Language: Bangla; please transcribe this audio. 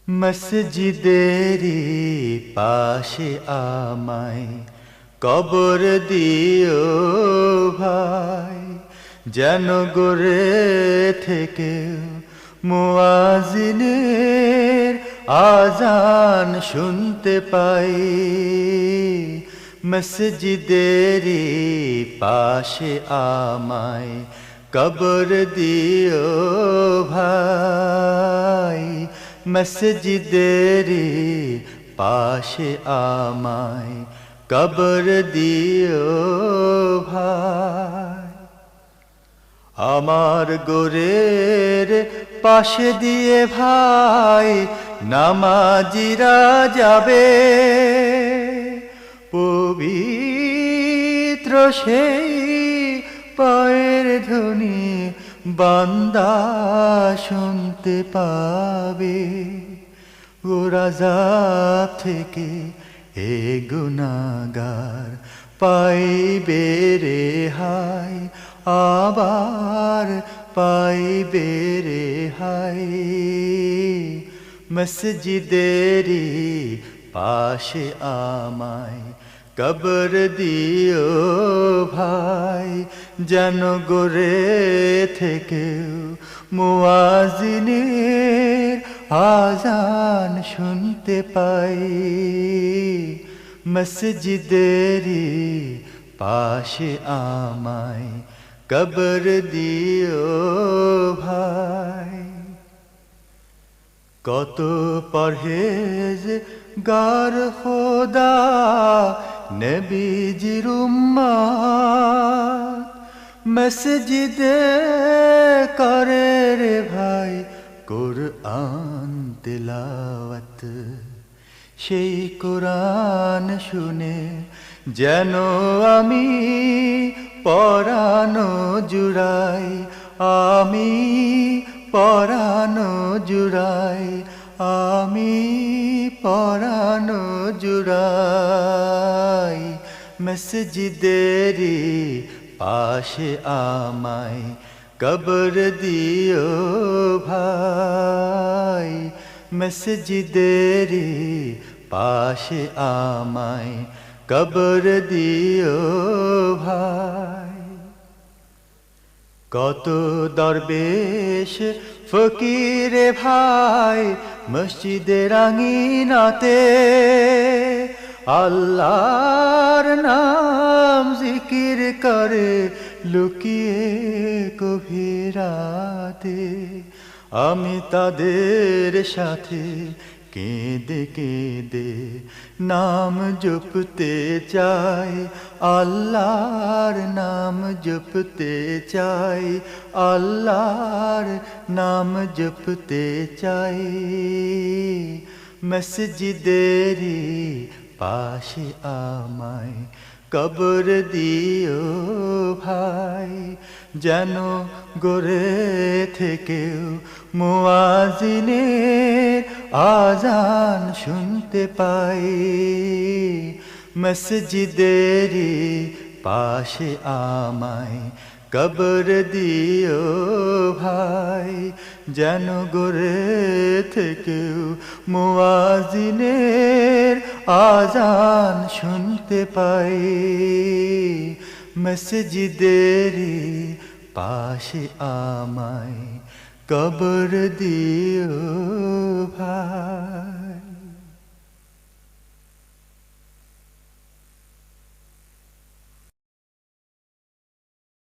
মসজিদেরি পাশে আমায় কবর দিও ভাই, যেন গড়ে থেকে মুয়াজিনের আজান শুনতে পাই। মসজিদেরি পাশে আমায় কবর দিও ভাই, মসজিদেরি পাশে আমায় কবর দিও ভাই। আমার গোরের পাশে দিয়ে ভাই নামাজিরা যাবে, পবিত্র সেই পায়ের ধ্বনি বান্দা শুনতে পাবে। গোরাজাব থেকে এ গুনাহগার পাইবে রেহাই, আবার পাইবে রেহাই। মসজিদেরি পাশে আমায় কবর দিও ভাই, যেন গড়ে থেকেও মুয়াজিনের আজান শুনতে পাই। মসজিদেরি পাশে আমায় কবর দিও ভাই। কত পরহেজ গার খোদা নবীজির উম্মত, মসজিদে করে রে ভাই কুরআন তিলাওয়াত। সেই কুরআন শুনে যেন আমি পরানো জুড়াই, আমি পরানো জুড়াই, আমি পরানো জুড়াই। মসজিদেরি পাশে আমায় কবর দিও ভাই, মসজিদেরি পাশে আমায় কবর দিও ভাই। কত দরবেশ ফকিরে ভাই মসজিদের আঙিনাতে আল্লাহর নাম জিকির করে লুকিয়ে গভীরাতে। আমি তাদের সাথে কেঁদে কেঁদে নাম জপতে চাই, আল্লাহর নাম জপতে চাই, আল্লাহর নাম জপতে চাই। মসজিদেরি পাশে আমায় কবর দিও ভাই, যেন গড়ে থেকেও মুয়াজিনের আজান শুনতে পাই। মসজিদেরি পাশে আমায় কবর দিও ভাই, যেন গড়ে থেকেও মুয়াজিনের আজান শুনতে পাই। মসজিদেরি পাশে আমায় কবর দিও ভাই।